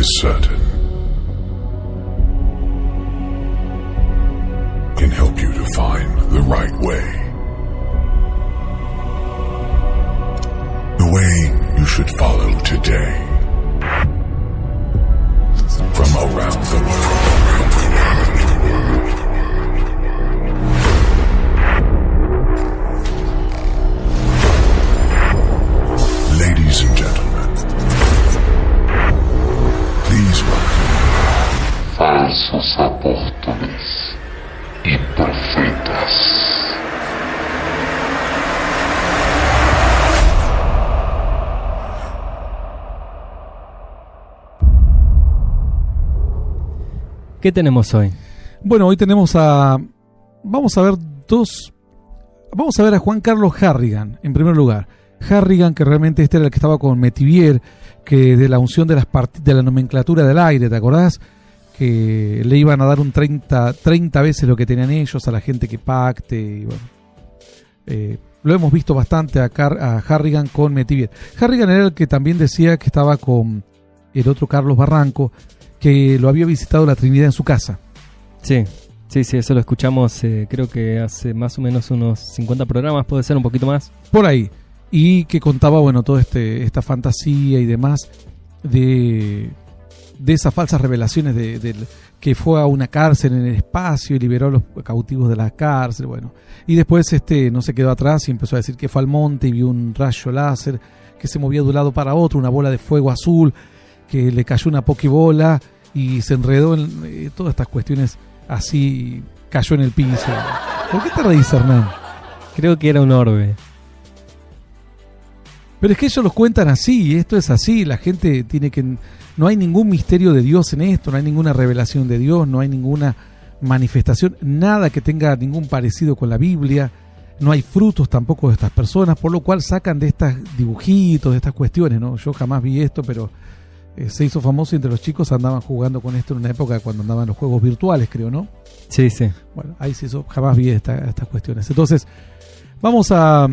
is certain. Can help you to find the right way. The way you should follow today. From around the world. Ladies and gentlemen, please welcome falsos apóstoles y profetas. ¿Qué tenemos hoy? Bueno, hoy tenemos vamos a ver a Juan Carlos Harrigan, en primer lugar. Harrigan, que realmente este era el que estaba con Metivier, que de la unción de la nomenclatura del aire, ¿te acordás? Que le iban a dar un 30 veces lo que tenían ellos a la gente que pacte. Y bueno, lo hemos visto bastante a Harrigan con Metivier. Harrigan era el que también decía que estaba con el otro Carlos Barranco, que lo había visitado la Trinidad en su casa. Sí, eso lo escuchamos creo que hace más o menos unos 50 programas, puede ser un poquito más. Por ahí. Y que contaba, bueno, toda esta fantasía y demás de esas falsas revelaciones de que fue a una cárcel en el espacio y liberó a los cautivos de la cárcel, bueno. Y después no se quedó atrás y empezó a decir que fue al monte y vio un rayo láser que se movía de un lado para otro, una bola de fuego azul, que le cayó una pokebola y se enredó en todas estas cuestiones así, cayó en el piso. ¿Por qué te reís, Hernán? Creo que era un orbe. Pero es que ellos los cuentan así, y esto es así, la gente tiene que... No hay ningún misterio de Dios en esto, no hay ninguna revelación de Dios, no hay ninguna manifestación, nada que tenga ningún parecido con la Biblia, no hay frutos tampoco de estas personas, por lo cual sacan de estos dibujitos, de estas cuestiones, ¿no? Yo jamás vi esto, pero se hizo famoso entre los chicos, andaban jugando con esto en una época cuando andaban los juegos virtuales, creo, ¿no? Sí. Bueno, ahí se hizo, jamás vi estas cuestiones. Entonces, vamos a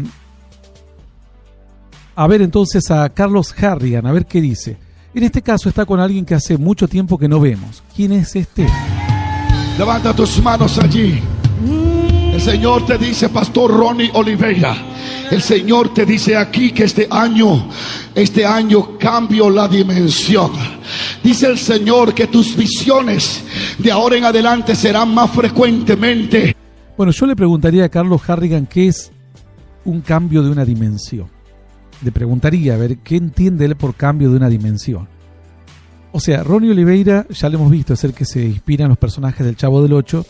ver entonces a Carlos Harrigan, a ver qué dice. En este caso está con alguien que hace mucho tiempo que no vemos. ¿Quién es este? Levanta tus manos allí. El Señor te dice, Pastor Ronnie Oliveira, el Señor te dice aquí que este año cambio la dimensión. Dice el Señor que tus visiones de ahora en adelante serán más frecuentemente. Bueno, yo le preguntaría a Carlos Harrigan qué es un cambio de una dimensión. Le preguntaría, a ver, ¿qué entiende él por cambio de una dimensión? O sea, Ronnie Oliveira, ya lo hemos visto, es el que se inspira en los personajes del Chavo del Ocho,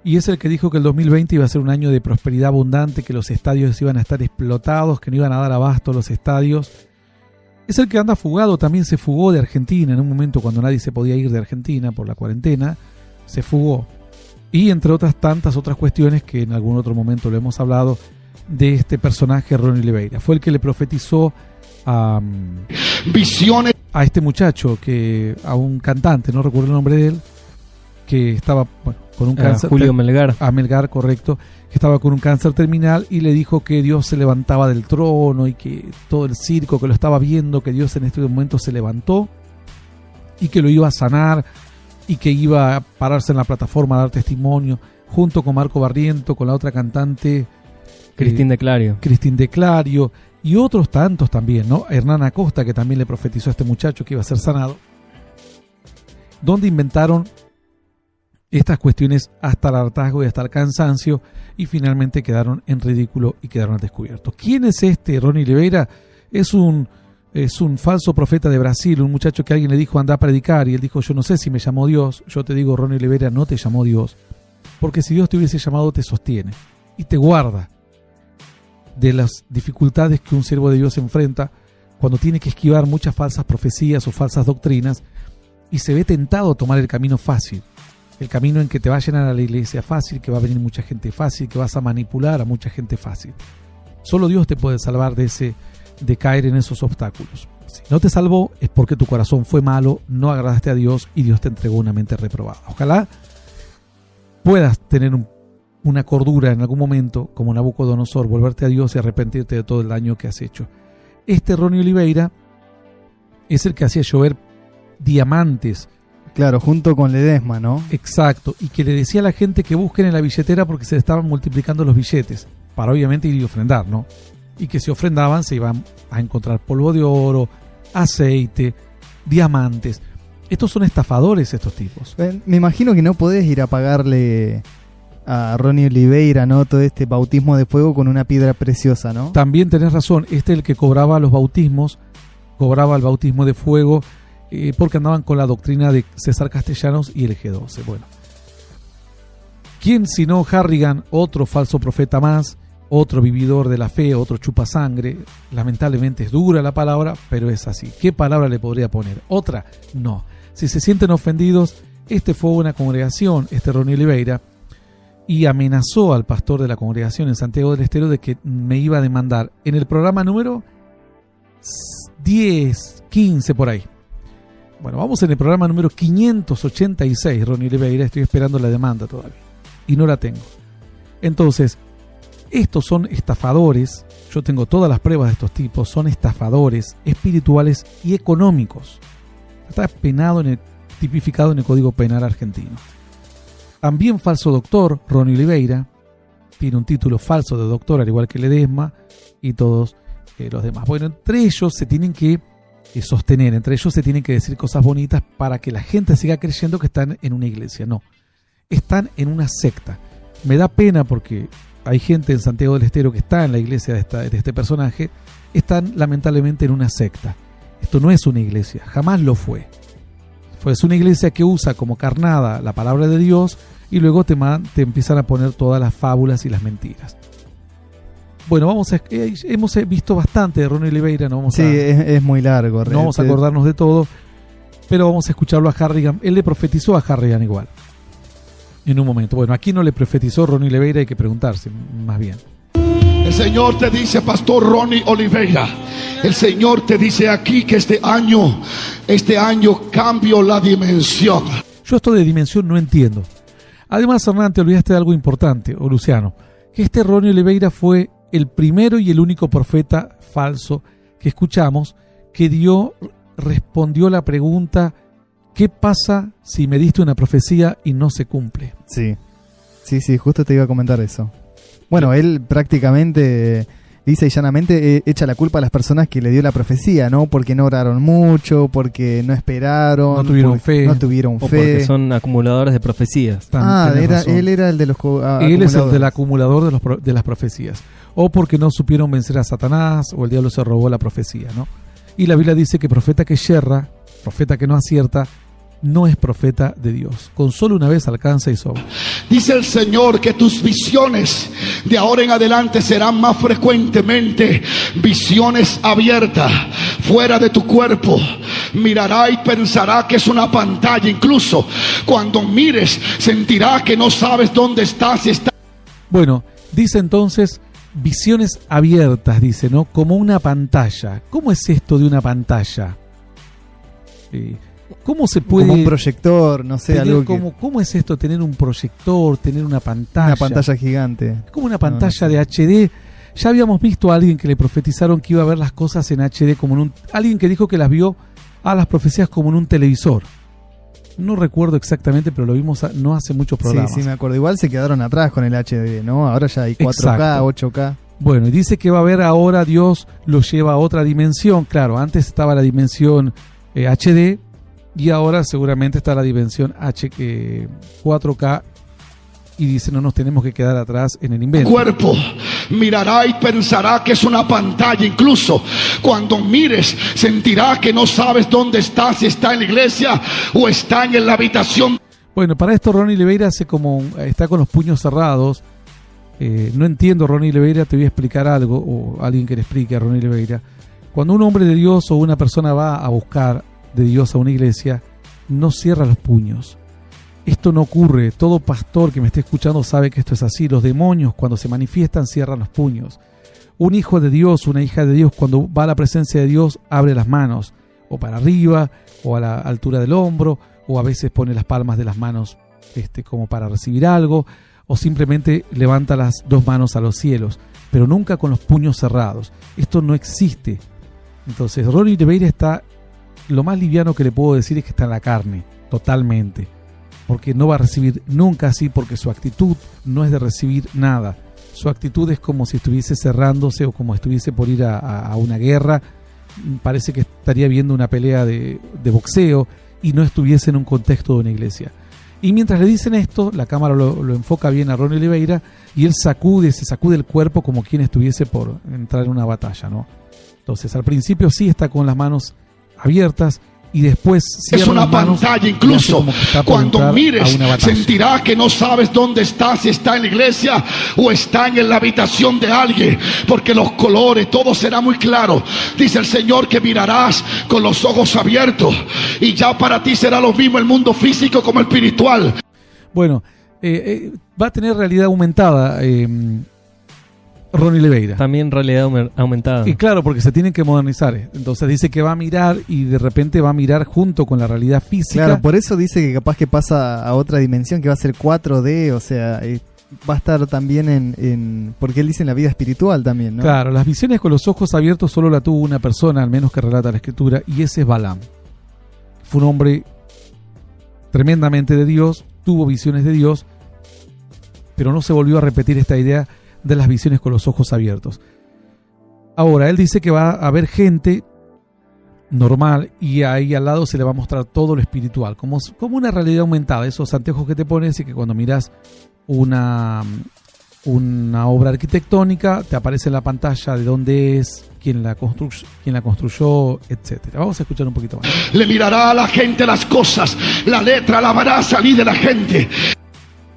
y es el que dijo que el 2020 iba a ser un año de prosperidad abundante, que los estadios iban a estar explotados, que no iban a dar abasto los estadios. Es el que anda fugado, también se fugó de Argentina en un momento cuando nadie se podía ir de Argentina por la cuarentena, se fugó. Y entre otras tantas otras cuestiones que en algún otro momento lo hemos hablado, de este personaje Ronnie Oliveira. Fue el que le profetizó visiones a este muchacho, a un cantante, no recuerdo el nombre de él, que estaba con un cáncer. Julio Melgar. A Melgar, correcto, que estaba con un cáncer terminal y le dijo que Dios se levantaba del trono y que todo el circo que lo estaba viendo, que Dios en este momento se levantó y que lo iba a sanar y que iba a pararse en la plataforma a dar testimonio junto con Marco Barriento, con la otra cantante Cristín de Clario y otros tantos también, ¿no? Hernán Acosta, que también le profetizó a este muchacho que iba a ser sanado, donde inventaron estas cuestiones hasta el hartazgo y hasta el cansancio y finalmente quedaron en ridículo y quedaron al descubierto. ¿Quién es este Ronnie Oliveira? Es un falso profeta de Brasil, un muchacho que alguien le dijo anda a predicar y él dijo yo no sé si me llamó Dios. Yo te digo, Ronnie Oliveira, no te llamó Dios, porque si Dios te hubiese llamado te sostiene y te guarda de las dificultades que un siervo de Dios enfrenta cuando tiene que esquivar muchas falsas profecías o falsas doctrinas y se ve tentado a tomar el camino fácil, el camino en que te va a llenar a la iglesia fácil, que va a venir mucha gente fácil, que vas a manipular a mucha gente fácil. Solo Dios te puede salvar de caer en esos obstáculos. Si no te salvó es porque tu corazón fue malo, no agradaste a Dios y Dios te entregó una mente reprobada. Ojalá puedas tener una cordura en algún momento, como Nabucodonosor, volverte a Dios y arrepentirte de todo el daño que has hecho. Este Ronnie Oliveira es el que hacía llover diamantes. Claro, junto con Ledesma, ¿no? Exacto, y que le decía a la gente que busquen en la billetera porque se estaban multiplicando los billetes, para obviamente ir y ofrendar, ¿no? Y que si ofrendaban se iban a encontrar polvo de oro, aceite, diamantes. Estos son estafadores, estos tipos. Me imagino que no podés ir a pagarle a Ronnie Oliveira, ¿no? Todo este bautismo de fuego con una piedra preciosa, ¿no? También tenés razón, este es el que cobraba los bautismos, cobraba el bautismo de fuego, porque andaban con la doctrina de César Castellanos y el G12. Bueno, ¿quién sino Harrigan, otro falso profeta más, otro vividor de la fe, otro chupasangre? Lamentablemente es dura la palabra, pero es así. ¿Qué palabra le podría poner? ¿Otra? No. Si se sienten ofendidos, este fue una congregación, Ronnie Oliveira, y amenazó al pastor de la congregación en Santiago del Estero de que me iba a demandar en el programa número 10, 15 por ahí. Bueno, vamos en el programa número 586, Ronnie Oliveira, estoy esperando la demanda todavía y no la tengo. Entonces, estos son estafadores, yo tengo todas las pruebas de estos tipos, son estafadores espirituales y económicos. Está penado tipificado en el Código Penal argentino. También falso doctor, Ronnie Oliveira, tiene un título falso de doctor, al igual que Ledesma y todos los demás. Bueno, entre ellos se tienen que sostener, entre ellos se tienen que decir cosas bonitas para que la gente siga creyendo que están en una iglesia. No, están en una secta. Me da pena porque hay gente en Santiago del Estero que está en la iglesia de este personaje, están lamentablemente en una secta. Esto no es una iglesia, jamás lo fue. Es una iglesia que usa como carnada la palabra de Dios y luego te empiezan a poner todas las fábulas y las mentiras. Bueno, hemos visto bastante de Ronnie Oliveira, es muy largo. No vamos a acordarnos de todo, pero vamos a escucharlo a Harrigan. Él le profetizó a Harrigan igual, en un momento. Bueno, aquí no le profetizó Ronnie Oliveira, hay que preguntarse, más bien. El Señor te dice, Pastor Ronnie Oliveira, el Señor te dice aquí que este año cambio la dimensión. Yo esto de dimensión no entiendo. Además, Hernán, te olvidaste de algo importante, o Luciano, que Ronnie Oliveira fue el primero y el único profeta falso que escuchamos que respondió la pregunta: ¿qué pasa si me diste una profecía y no se cumple? Sí, justo te iba a comentar eso. Bueno, él prácticamente, lisa y llanamente, echa la culpa a las personas que le dio la profecía, ¿no? Porque no oraron mucho, porque no esperaron, no tuvieron fe, o porque son acumuladores de profecías. Él era el de los Él es el del acumulador de las profecías. O porque no supieron vencer a Satanás, o el diablo se robó la profecía, ¿no? Y la Biblia dice que profeta que yerra, profeta que no acierta, no es profeta de Dios. Con solo una vez alcanza y sobra. Dice el Señor que tus visiones de ahora en adelante serán más frecuentemente visiones abiertas, fuera de tu cuerpo. Mirará y pensará que es una pantalla. Incluso cuando mires, sentirá que no sabes dónde estás. Bueno, dice entonces visiones abiertas, dice, ¿no? Como una pantalla. ¿Cómo es esto de una pantalla? ¿Cómo se puede...? Como un proyector, no sé, algo que... ¿Cómo es esto, tener un proyector, tener una pantalla? Una pantalla gigante. Como una pantalla de HD. Ya habíamos visto a alguien que le profetizaron que iba a ver las cosas en HD, alguien que dijo que las vio a las profecías como en un televisor. No recuerdo exactamente, pero lo vimos no hace muchos programas. Sí, me acuerdo. Igual se quedaron atrás con el HD, ¿no? Ahora ya hay 4K, Exacto. 8K. Bueno, y dice que va a haber ahora, Dios lo lleva a otra dimensión. Claro, antes estaba la dimensión HD, y ahora seguramente está la dimensión 4K, y dice no nos tenemos que quedar atrás en el invento. Cuerpo mirará y pensará que es una pantalla. Incluso cuando mires, sentirá que no sabes dónde está, si está en la iglesia o está en la habitación. Bueno, para esto Ronnie Oliveira está con los puños cerrados. No entiendo, Ronnie Oliveira, te voy a explicar algo, o alguien que le explique a Ronnie Oliveira. Cuando un hombre de Dios o una persona va a buscar de Dios a una iglesia, no cierra los puños. Esto no ocurre. Todo pastor que me esté escuchando sabe que esto es así. Los demonios, cuando se manifiestan, cierran los puños. Un hijo de Dios, una hija de Dios, cuando va a la presencia de Dios, abre las manos, o para arriba, o a la altura del hombro, o a veces pone las palmas de las manos como para recibir algo, o simplemente levanta las dos manos a los cielos, pero nunca con los puños cerrados. Esto no existe. Entonces Ronnie Oliveira está lo más liviano que le puedo decir es que está en la carne, totalmente. Porque no va a recibir nunca así, porque su actitud no es de recibir nada. Su actitud es como si estuviese cerrándose o como estuviese por ir a una guerra. Parece que estaría viendo una pelea de boxeo y no estuviese en un contexto de una iglesia. Y mientras le dicen esto, la cámara lo enfoca bien a Ronnie Oliveira y él se sacude el cuerpo como quien estuviese por entrar en una batalla, ¿no? Entonces, al principio sí está con las manos abiertas y después es una pantalla. Incluso cuando mires sentirás que no sabes dónde está, si está en la iglesia o está en la habitación de alguien, porque los colores, todo será muy claro. Dice el Señor que mirarás con los ojos abiertos y ya para ti será lo mismo el mundo físico como el espiritual. Bueno, va a tener realidad aumentada Ronnie Oliveira. También realidad aumentada. Y claro, porque se tienen que modernizar. Entonces dice que va a mirar y de repente va a mirar junto con la realidad física. Claro, por eso dice que capaz que pasa a otra dimensión, que va a ser 4D, o sea, va a estar también en porque él dice en la vida espiritual también, ¿no? Claro, las visiones con los ojos abiertos solo la tuvo una persona, al menos que relata la escritura, y ese es Balaam. Fue un hombre tremendamente de Dios, tuvo visiones de Dios, pero no se volvió a repetir esta idea de las visiones con los ojos abiertos. Ahora, él dice que va a haber gente normal y ahí al lado se le va a mostrar todo lo espiritual, como una realidad aumentada, esos anteojos que te pones y que cuando miras una obra arquitectónica te aparece en la pantalla de dónde es, quién la construyó, etcétera. Vamos a escuchar un poquito más. Le mirará a la gente las cosas, la letra la verá salir de la gente.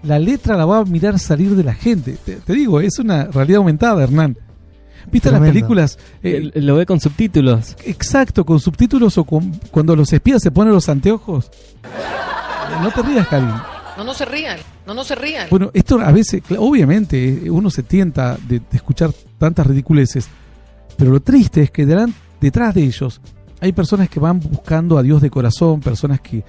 La letra la va a mirar salir de la gente. Te digo, es una realidad aumentada, Hernán. ¿Viste las películas? Lo ve con subtítulos. Exacto, con subtítulos o cuando los espías se ponen los anteojos. No te rías, Karin. No se rían. Bueno, esto a veces, obviamente, uno se tienta de escuchar tantas ridiculeces, pero lo triste es que detrás de ellos hay personas que van buscando a Dios de corazón, personas que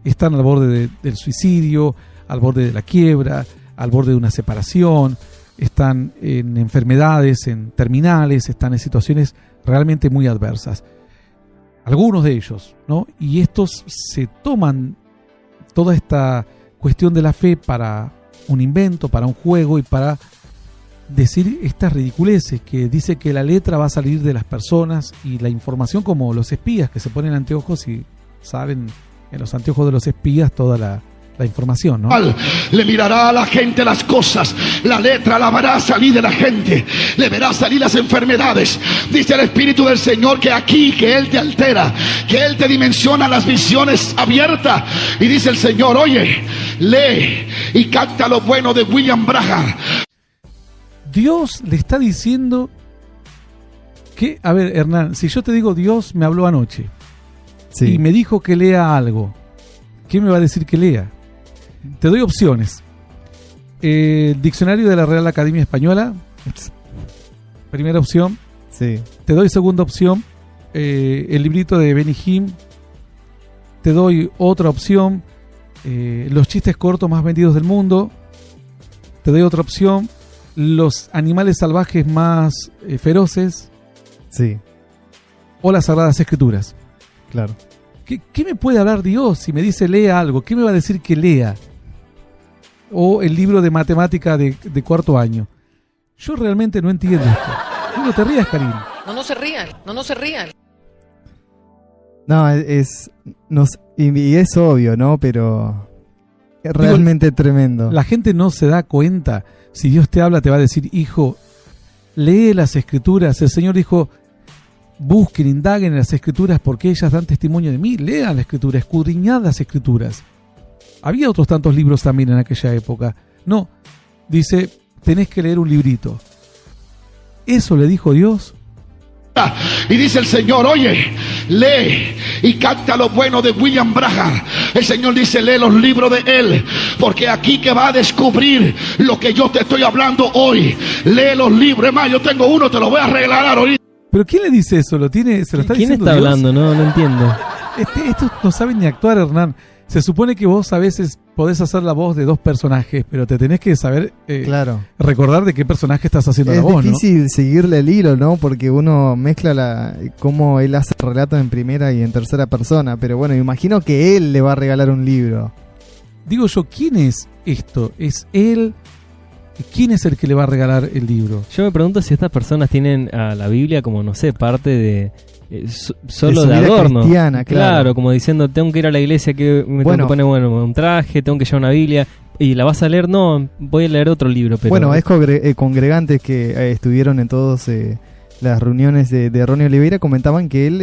están al borde del suicidio, al borde de la quiebra, al borde de una separación, están en enfermedades, en terminales, están en situaciones realmente muy adversas. Algunos de ellos, ¿no? Y estos se toman toda esta cuestión de la fe para un invento, para un juego y para decir estas ridiculeces, que dice que la letra va a salir de las personas y la información, como los espías que se ponen anteojos y saben en los anteojos de los espías toda la información, ¿no? Le mirará a la gente las cosas, la letra la verá salir de la gente, le verá salir las enfermedades. Dice el Espíritu del Señor que aquí, que Él te altera, que Él te dimensiona las visiones abiertas. Y dice el Señor, oye, lee y capta lo bueno de William Branham. Dios le está diciendo que, a ver, Hernán, si yo te digo Dios me habló anoche y me dijo que lea algo, ¿qué me va a decir que lea? Te doy opciones. Diccionario de la Real Academia Española. Primera opción. Sí. Te doy segunda opción. El librito de Benny Hinn. Te doy otra opción. Los chistes cortos más vendidos del mundo. Te doy otra opción. Los animales salvajes más feroces. Sí. O las Sagradas Escrituras. Claro. ¿Qué me puede hablar Dios si me dice lea algo? ¿Qué me va a decir que lea? O el libro de matemática de cuarto año. Yo realmente no entiendo esto. No te rías, Karim. No se rían. No, y es obvio, ¿no? Pero es realmente tremendo. La gente no se da cuenta. Si Dios te habla, te va a decir, hijo, lee las Escrituras. El Señor dijo, busquen, indaguen en las Escrituras porque ellas dan testimonio de mí. Lean la Escritura, escudriñad las Escrituras. Había otros tantos libros también en aquella época. No, dice, tenés que leer un librito. ¿Eso le dijo Dios? Y dice el Señor, oye, lee y capta lo bueno de William Branham. El Señor dice, lee los libros de él, porque aquí que va a descubrir lo que yo te estoy hablando hoy. Lee los libros. Es más, yo tengo uno, te lo voy a regalar ahorita. ¿Pero quién le dice eso? ¿Se lo está ¿Quién diciendo está Dios? hablando? No entiendo. Estos no saben ni actuar, Hernán. Se supone que vos a veces podés hacer la voz de dos personajes, pero te tenés que saber Claro. recordar de qué personaje estás haciendo la Es voz, ¿no? difícil seguirle el hilo, ¿no? Porque uno mezcla cómo él hace el relato en primera y en tercera persona. Pero bueno, imagino que él le va a regalar un libro. Digo yo, ¿quién es esto? ¿Es él? ¿Quién es el que le va a regalar el libro? Yo me pregunto si estas personas tienen a la Biblia como, no sé, parte de... solo su de vida adorno. cristiana, claro. Como diciendo, tengo que ir a la iglesia, que me tengo que poner un traje, tengo que llevar una Biblia. ¿Y la vas a leer? No, voy a leer otro libro. Pero Bueno, es congregantes que estuvieron en todas las reuniones de Ronnie Oliveira, comentaban que él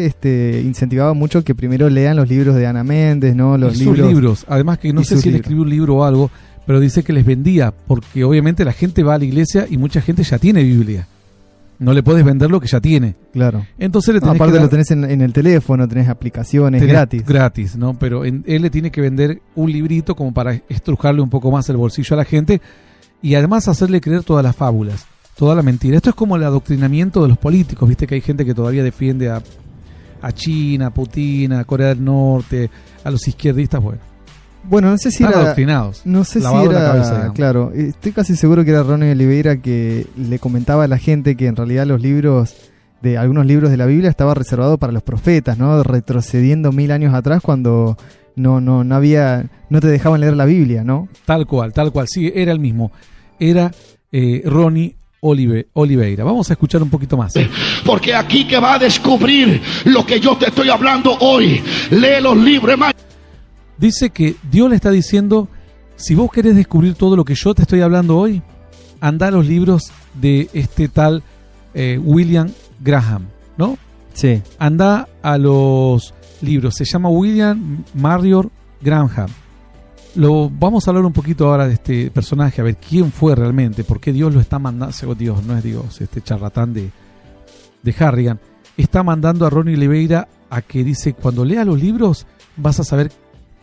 incentivaba mucho que primero lean los libros de Ana Méndez, ¿no? Los sus libros. Además que no sé si él escribió un libro o algo, pero dice que les vendía, porque obviamente la gente va a la iglesia y mucha gente ya tiene Biblia. No le puedes vender lo que ya tiene. Claro. Entonces le tenés aparte que dar, lo tenés en el teléfono, tenés aplicaciones gratis. Gratis, ¿no? Pero él le tiene que vender un librito como para estrujarle un poco más el bolsillo a la gente y además hacerle creer todas las fábulas, toda la mentira. Esto es como el adoctrinamiento de los políticos. Viste que hay gente que todavía defiende a China, a Putin, a Corea del Norte, a los izquierdistas. Bueno, no sé si están era adoctrinados. No sé si lavado la era, cabeza, digamos. claro, estoy casi seguro que era Ronnie Oliveira que le comentaba a la gente que en realidad algunos libros de la Biblia estaba reservado para los profetas, ¿no? Retrocediendo 1000 años atrás cuando no te dejaban leer la Biblia, ¿no? Tal cual, sí, era el mismo. Era Ronnie Oliveira. Vamos a escuchar un poquito más. Porque aquí que va a descubrir lo que yo te estoy hablando hoy. Lee los libros, hermano. Dice que Dios le está diciendo, si vos querés descubrir todo lo que yo te estoy hablando hoy, anda a los libros de este tal William Graham, ¿no? Sí. Anda a los libros. Se llama William Marion Graham. Vamos a hablar un poquito ahora de este personaje, a ver quién fue realmente, por qué Dios lo está mandando. Dios, no es Dios, este charlatán de Harrigan. Está mandando a Ronnie Oliveira a que dice, cuando lea los libros vas a saber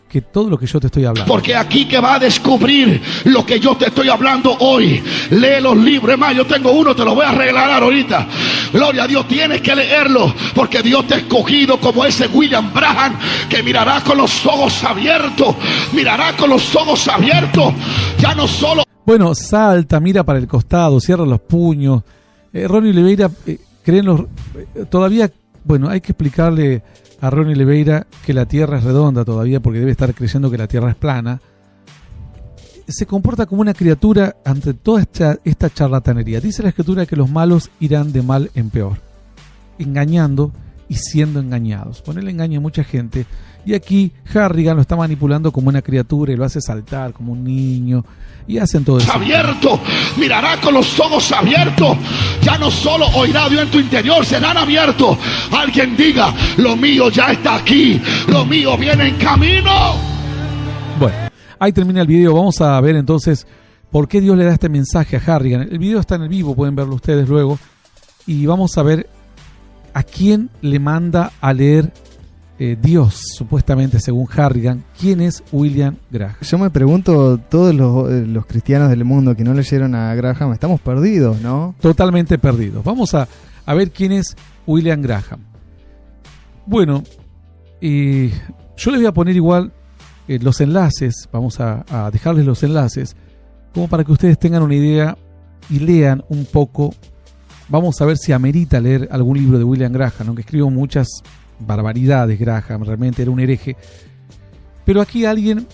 que todo lo que yo te estoy hablando. Porque aquí que va a descubrir lo que yo te estoy hablando hoy. Lee los libros, hermano. Yo tengo uno, te lo voy a regalar ahorita. Gloria a Dios, tienes que leerlo. Porque Dios te ha escogido como ese William Graham, que mirará con los ojos abiertos. Mirará con los ojos abiertos. Ya no solo... Bueno, salta, mira para el costado, cierra los puños. Ronnie Oliveira, todavía, bueno, hay que explicarle a Ronnie Oliveira que la Tierra es redonda todavía, porque debe estar creyendo que la Tierra es plana. Se comporta como una criatura ante toda esta charlatanería. Dice la Escritura que los malos irán de mal en peor, engañando y siendo engañados. Él engaña a mucha gente, y aquí Harrigan lo está manipulando como una criatura y lo hace saltar como un niño, y hacen todo eso. Abierto, mirará con los ojos abiertos. Ya no solo oirá Dios en tu interior, serán abiertos. Alguien diga, lo mío ya está aquí, lo mío viene en camino. Bueno, ahí termina el video. Vamos a ver entonces por qué Dios le da este mensaje a Harrigan. El video está en el vivo, pueden verlo ustedes luego, y vamos a ver a quién le manda a leer Dios, supuestamente según Harrigan. ¿Quién es William Graham? Yo me pregunto, todos los cristianos del mundo que no leyeron a Graham, estamos perdidos, ¿no? Totalmente perdidos. Vamos a ver quién es William Graham. Bueno, yo les voy a poner igual los enlaces. Vamos a dejarles los enlaces como para que ustedes tengan una idea y lean un poco. Vamos a ver si amerita leer algún libro de William Graham, aunque escribió muchas barbaridades. Graham realmente era un hereje, pero aquí alguien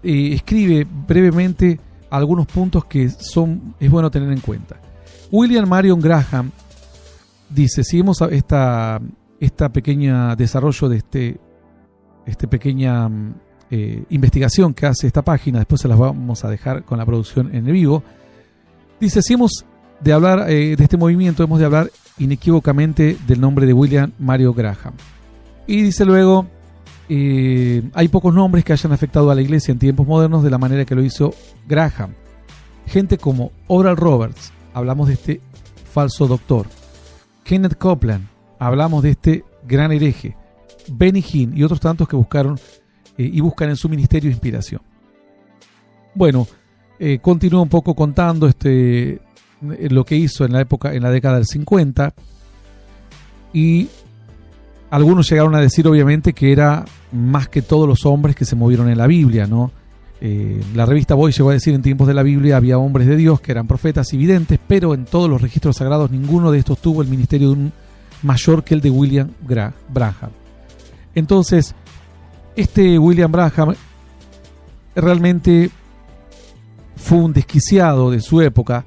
escribe brevemente algunos puntos que es bueno tener en cuenta. William Marion Graham dice, seguimos esta pequeña desarrollo de esta pequeña investigación que hace esta página, después se las vamos a dejar con la producción en el vivo. Dice, si hemos de hablar de este movimiento, hemos de hablar inequívocamente del nombre de William Marion Graham. Y dice luego, hay pocos nombres que hayan afectado a la iglesia en tiempos modernos de la manera que lo hizo Graham. Gente como Oral Roberts, hablamos de este falso doctor. Kenneth Copeland, hablamos de este gran hereje. Benny Hinn y otros tantos que buscaron y buscan en su ministerio inspiración. Bueno, continúa un poco contando lo que hizo en la década del 50, y algunos llegaron a decir obviamente que era más que todos los hombres que se movieron en la Biblia, ¿no? La revista Boy llegó a decir: en tiempos de la Biblia había hombres de Dios que eran profetas y videntes, pero en todos los registros sagrados ninguno de estos tuvo el ministerio de un mayor que el de William Branham. Entonces, este William Branham realmente fue un desquiciado de su época.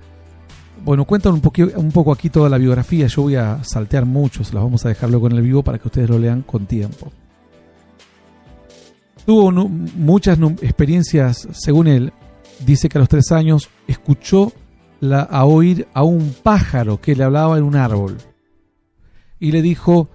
Bueno, cuentan un poco aquí toda la biografía. Yo voy a saltear mucho, se las vamos a dejar luego en el vivo para que ustedes lo lean con tiempo. Tuvo muchas experiencias, según él. Dice que a los 3 años escuchó a oír a un pájaro que le hablaba en un árbol. Y le dijo,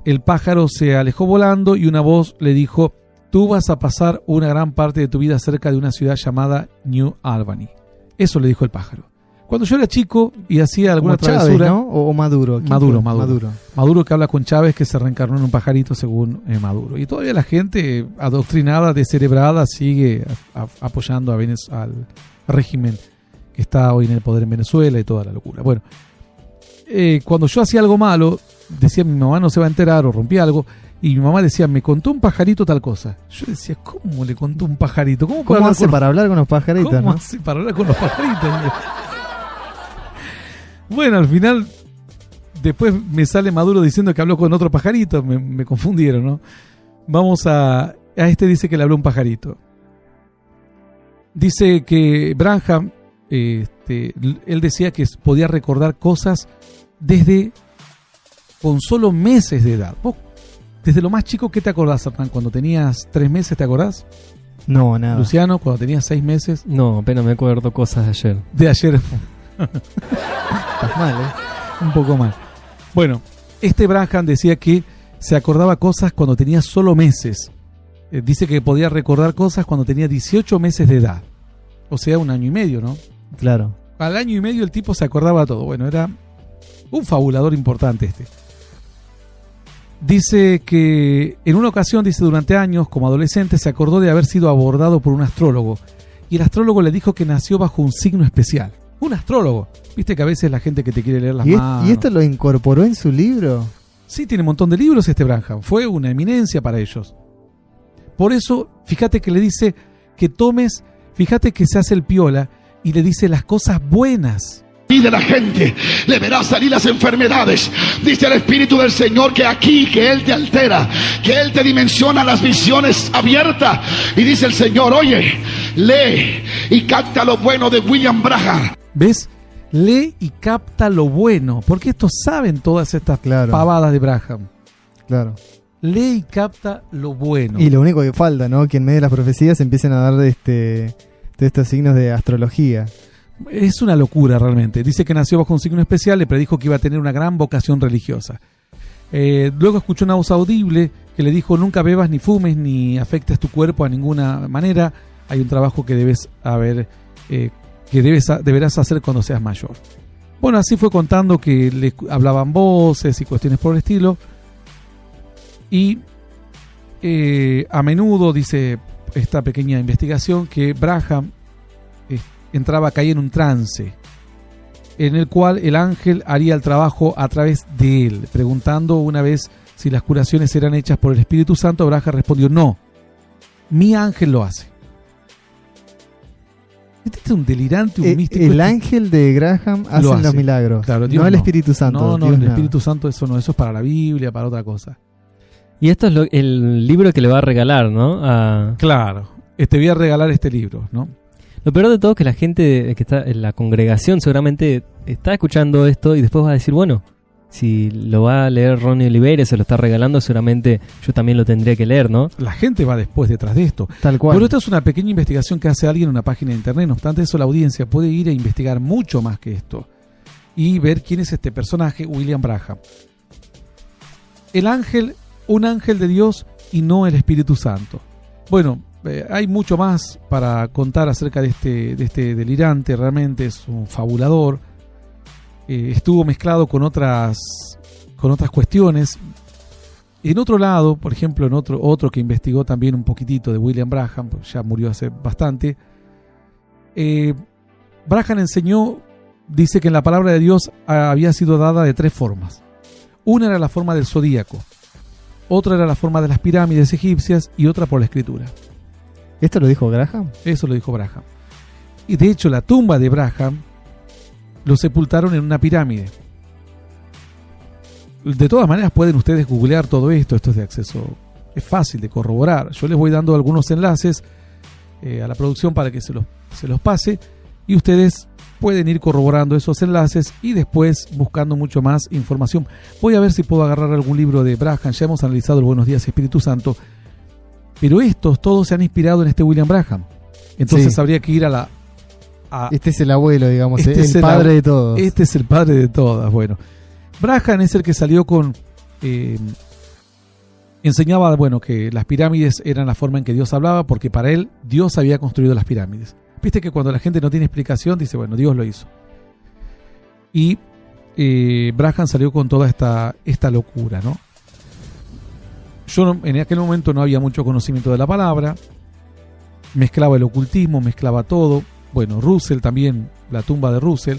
el pájaro se alejó volando y una voz le dijo: tú vas a pasar una gran parte de tu vida cerca de una ciudad llamada New Albany. Eso le dijo el pájaro. Cuando yo era chico y hacía alguna travesura... ¿no? ¿O Maduro? Maduro, que habla con Chávez, que se reencarnó en un pajarito según Maduro. Y todavía la gente adoctrinada, descerebrada, sigue apoyando al régimen que está hoy en el poder en Venezuela y toda la locura. Bueno, cuando yo hacía algo malo, decía mi mamá no se va a enterar, o rompía algo, y mi mamá decía, me contó un pajarito tal cosa. Yo decía, ¿cómo le contó un pajarito? ¿Cómo hace para hablar con los pajaritos? ¿Cómo ¿no? hace para hablar con los pajaritos? Bueno, al final, después me sale Maduro diciendo que habló con otro pajarito. Me confundieron, ¿no? Vamos a este dice que le habló un pajarito. Dice que Branham, él decía que podía recordar cosas con solo meses de edad. ¿Vos, desde lo más chico, qué te acordás, Hernán? Cuando tenías 3 meses, ¿te acordás? No, nada. Luciano, cuando tenías 6 meses. No, apenas me acuerdo cosas de ayer. De ayer. Estás mal, Un poco mal. Bueno, Branham decía que se acordaba cosas cuando tenía solo meses. Dice que podía recordar cosas cuando tenía 18 meses de edad. O sea, 1 año y medio, ¿no? Claro. Al año y medio el tipo se acordaba todo. Bueno, era un fabulador importante Dice que en una ocasión, durante años, como adolescente, se acordó de haber sido abordado por un astrólogo. Y el astrólogo le dijo que nació bajo un signo especial. Un astrólogo. Viste que a veces la gente que te quiere leer las manos... ¿Y esto lo incorporó en su libro? Sí, tiene un montón de libros Branham. Fue una eminencia para ellos. Por eso, fíjate que le dice que tomes... Fíjate que se hace el piola y le dice las cosas buenas. Y de la gente le verás salir las enfermedades. Dice el Espíritu del Señor que Él te altera, que Él te dimensiona las visiones abiertas. Y dice el Señor, oye, lee y capta lo bueno de William Branham. ¿Ves? Lee y capta lo bueno, porque estos saben todas estas pavadas de Branham. Claro. Lee y capta lo bueno. Y lo único que falta, ¿no? Que en medio de las profecías empiecen a dar de estos signos de astrología. Es una locura realmente. Dice que nació bajo un signo especial, le predijo que iba a tener una gran vocación religiosa. Luego escuchó una voz audible que le dijo: nunca bebas ni fumes ni afectes tu cuerpo a ninguna manera. Hay un trabajo que deberás hacer cuando seas mayor. Bueno, así fue contando que le hablaban voces y cuestiones por el estilo. Y a menudo, dice esta pequeña investigación, que Branham caía en un trance en el cual el ángel haría el trabajo a través de él. Preguntando una vez si las curaciones eran hechas por el Espíritu Santo, Branham respondió: no, mi ángel lo hace. Este es un delirante, un místico. El ángel de Graham hace los milagros, claro, no el Espíritu Santo. No, el Espíritu Santo eso no, eso es para la Biblia, para otra cosa. Y esto es el libro que le va a regalar, ¿no? Claro, te voy a regalar este libro, ¿no? Lo peor de todo es que la gente que está en la congregación seguramente está escuchando esto y después va a decir, bueno, si lo va a leer Ronnie Oliveira, se lo está regalando, seguramente yo también lo tendría que leer, ¿no? La gente va después detrás de esto. Tal cual. Pero esta es una pequeña investigación que hace alguien en una página de internet. No obstante eso, la audiencia puede ir a investigar mucho más que esto y ver quién es este personaje, William Branham. El ángel, un ángel de Dios y no el Espíritu Santo. Bueno, hay mucho más para contar acerca de este delirante. Realmente es un fabulador. Estuvo mezclado con otras cuestiones. En otro lado, por ejemplo, en otro que investigó también un poquitito de William Branham, ya murió hace bastante. Branham enseñó, dice que en la palabra de Dios había sido dada de 3 formas. Una era la forma del zodíaco, otra era la forma de las pirámides egipcias y otra por la escritura. ¿Esto lo dijo Graham? Eso lo dijo Braham. Y de hecho la tumba de Braham lo sepultaron en una pirámide. De todas maneras pueden ustedes googlear todo esto, esto es de acceso, es fácil de corroborar. Yo les voy dando algunos enlaces a la producción para que se los pase y ustedes pueden ir corroborando esos enlaces y después buscando mucho más información. Voy a ver si puedo agarrar algún libro de Braham. Ya hemos analizado el Buenos Días Espíritu Santo, pero estos todos se han inspirado en este William Braham. Entonces Sí. habría que ir Este es el abuelo, digamos, Este es el padre de todos. Este es el padre de todas. Bueno, Braham es el que salió con... enseñaba, bueno, que las pirámides eran la forma en que Dios hablaba, porque para él Dios había construido las pirámides. Viste que cuando la gente no tiene explicación, dice, bueno, Dios lo hizo. Y Braham salió con toda esta locura, ¿no? Yo en aquel momento no había mucho conocimiento de la palabra, mezclaba el ocultismo, mezclaba todo. Bueno, Russell también, la tumba de Russell,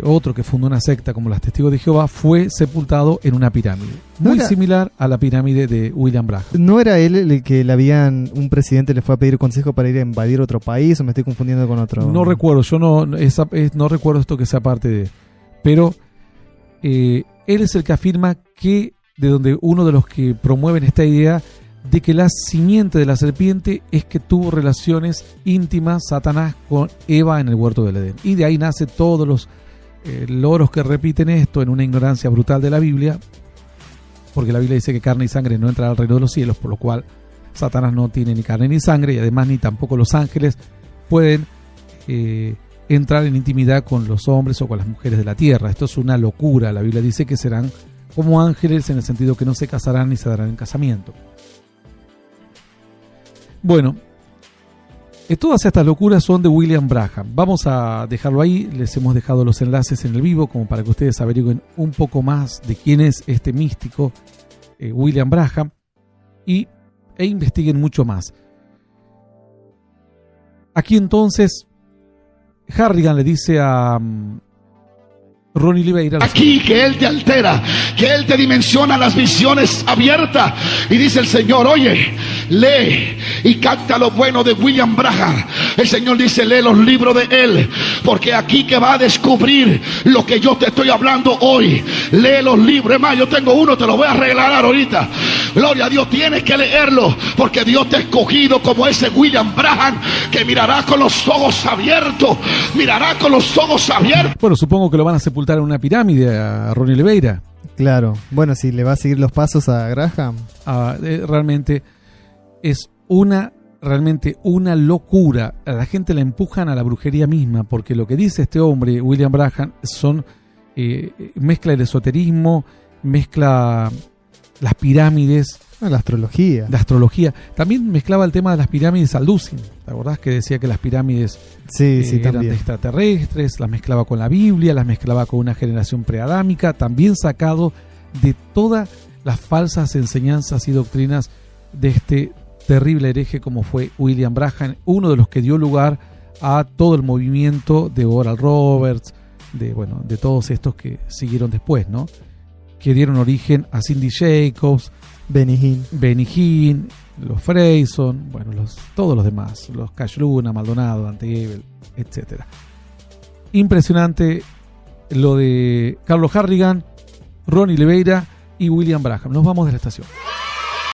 otro que fundó una secta como los Testigos de Jehová, fue sepultado en una pirámide, muy similar a la pirámide de William Braham. ¿No era él el que un presidente le fue a pedir consejo para ir a invadir otro país, o me estoy confundiendo con otro? No recuerdo, yo no recuerdo esto que sea parte de... Pero él es el que afirma que, de donde uno de los que promueven esta idea de que la simiente de la serpiente es que tuvo relaciones íntimas Satanás con Eva en el huerto del Edén. Y de ahí nace todos los loros que repiten esto en una ignorancia brutal de la Biblia, porque la Biblia dice que carne y sangre no entrará al reino de los cielos, por lo cual Satanás no tiene ni carne ni sangre, y además ni tampoco los ángeles pueden entrar en intimidad con los hombres o con las mujeres de la tierra. Esto es una locura. La Biblia dice que serán como ángeles, en el sentido que no se casarán ni se darán en casamiento. Bueno, todas estas locuras son de William Braham. Vamos a dejarlo ahí. Les hemos dejado los enlaces en el vivo como para que ustedes averigüen un poco más de quién es este místico William Braham e investiguen mucho más. Aquí entonces Harrigan le dice a Ronnie Oliveira aquí que Él te altera, que Él te dimensiona las visiones abiertas, y dice el Señor, oye, lee y capta lo bueno de William Braham. El Señor dice, lee los libros de Él, porque aquí que va a descubrir lo que yo te estoy hablando hoy. Lee los libros. Es más, yo tengo uno, te lo voy a regalar ahorita. Gloria a Dios, tienes que leerlo, porque Dios te ha escogido como ese William Braham, que mirará con los ojos abiertos, mirará con los ojos abiertos. Bueno, supongo que lo van a sepultar en una pirámide a Ronnie Oliveira. Claro, bueno, si le va a seguir los pasos a Graham. Realmente es realmente una locura. A la gente la empujan a la brujería misma, porque lo que dice este hombre, William Braham, son mezcla el esoterismo, mezcla las pirámides, La astrología. la astrología. También mezclaba el tema de las pirámides al Dusin. ¿Te acordás que decía que las pirámides Sí, eran también. de extraterrestres? Las mezclaba con la Biblia, las mezclaba con una generación preadámica, también sacado de todas las falsas enseñanzas y doctrinas de este terrible hereje como fue William Braham, uno de los que dio lugar a todo el movimiento de Oral Roberts, de todos estos que siguieron después, ¿no? Que dieron origen a Cindy Jacobs, Benny Hinn, los Freyson, todos los demás, los Cash Luna, Maldonado, Dante Gebel, etc. Impresionante lo de Carlos Harrigan, Ronnie Oliveira y William Braham. Nos vamos de la estación.